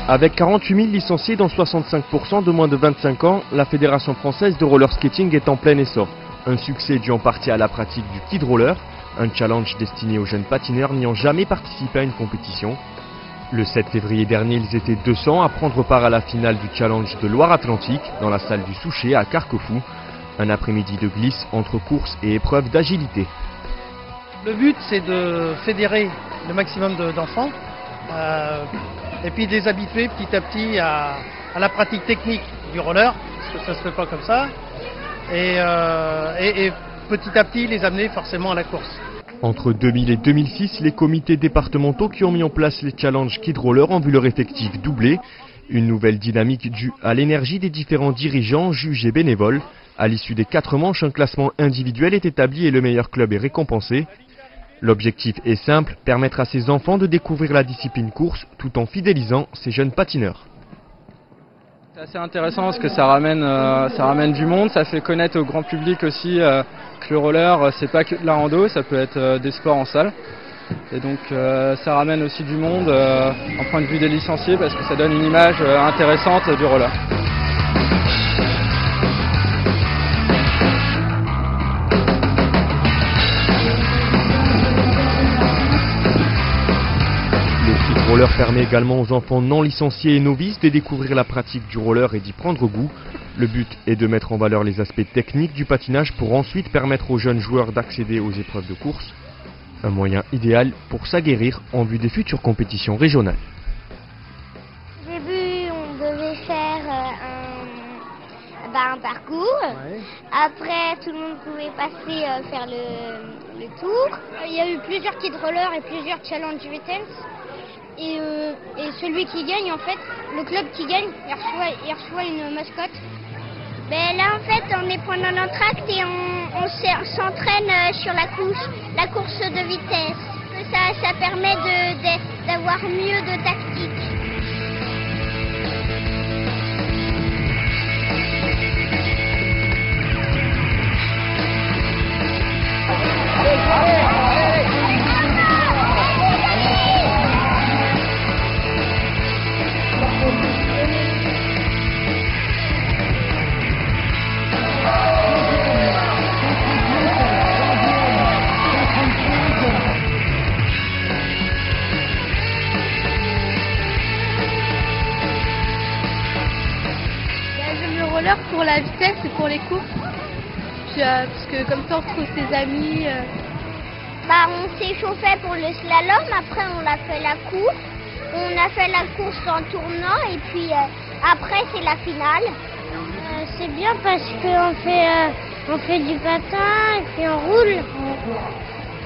Avec 48 000 licenciés dont 65% de moins de 25 ans, la Fédération française de roller skating est en plein essor. Un succès dû en partie à la pratique du kid roller, un challenge destiné aux jeunes patineurs n'ayant jamais participé à une compétition. Le 7 février dernier, ils étaient 200 à prendre part à la finale du challenge de Loire-Atlantique dans la salle du Souchet à Carquefou. Un après-midi de glisse entre courses et épreuves d'agilité. Le but, c'est de fédérer le maximum d'enfants et puis de les habituer petit à petit à la pratique technique du roller, parce que ça ne se fait pas comme ça, et petit à petit les amener forcément à la course. Entre 2000 et 2006, les comités départementaux qui ont mis en place les challenges Kid Roller ont vu leur effectif doubler. Une nouvelle dynamique due à l'énergie des différents dirigeants, juges et bénévoles. À l'issue des 4 manches, un classement individuel est établi et le meilleur club est récompensé. L'objectif est simple, permettre à ces enfants de découvrir la discipline course tout en fidélisant ces jeunes patineurs. C'est assez intéressant parce que ça ramène du monde, ça fait connaître au grand public aussi que le roller c'est pas que de la rando, ça peut être des sports en salle. Et donc ça ramène aussi du monde en point de vue des licenciés parce que ça donne une image intéressante du roller. Le roller permet également aux enfants non licenciés et novices de découvrir la pratique du roller et d'y prendre goût. Le but est de mettre en valeur les aspects techniques du patinage pour ensuite permettre aux jeunes joueurs d'accéder aux épreuves de course. Un moyen idéal pour s'aguerrir en vue des futures compétitions régionales. Au début, on devait faire un parcours. Ouais. Après, tout le monde pouvait passer faire le tour. Il y a eu plusieurs kid rollers et plusieurs challenge vitesse. Et celui qui gagne, en fait, le club qui gagne, il reçoit une mascotte. Ben là, en fait, on est pendant notre acte et on s'entraîne sur la course de vitesse. Ça permet d'avoir mieux de tactique. Pour la vitesse et pour les courses, parce que comme ça on retrouve ses amis. On s'échauffait pour le slalom, après on a fait la course, on a fait la course en tournant et puis après c'est la finale. C'est bien parce qu'on fait du patin et puis on roule.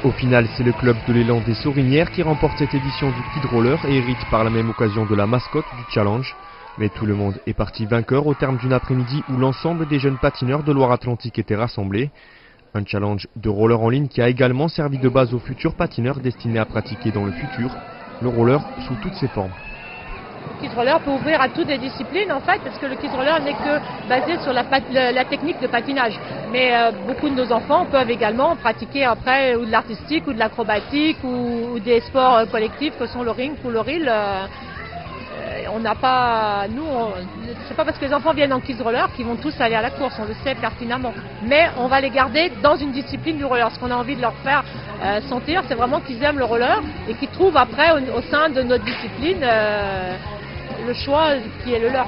Au final, c'est le club de l'élan des Sorinières qui remporte cette édition du Kid Roller et hérite par la même occasion de la mascotte du challenge. Mais tout le monde est parti vainqueur au terme d'une après-midi où l'ensemble des jeunes patineurs de Loire-Atlantique étaient rassemblés. Un challenge de roller en ligne qui a également servi de base aux futurs patineurs destinés à pratiquer dans le futur le roller sous toutes ses formes. Le kid roller peut ouvrir à toutes les disciplines en fait, parce que le kid roller n'est que basé sur la technique de patinage. Mais beaucoup de nos enfants peuvent également pratiquer après ou de l'artistique ou de l'acrobatique ou des sports collectifs que sont le ring ou le reel. On n'a pas, c'est pas parce que les enfants viennent en kids roller qu'ils vont tous aller à la course, on le sait pertinemment. Mais on va les garder dans une discipline du roller. Ce qu'on a envie de leur faire sentir, c'est vraiment qu'ils aiment le roller et qu'ils trouvent après au sein de notre discipline le choix qui est le leur.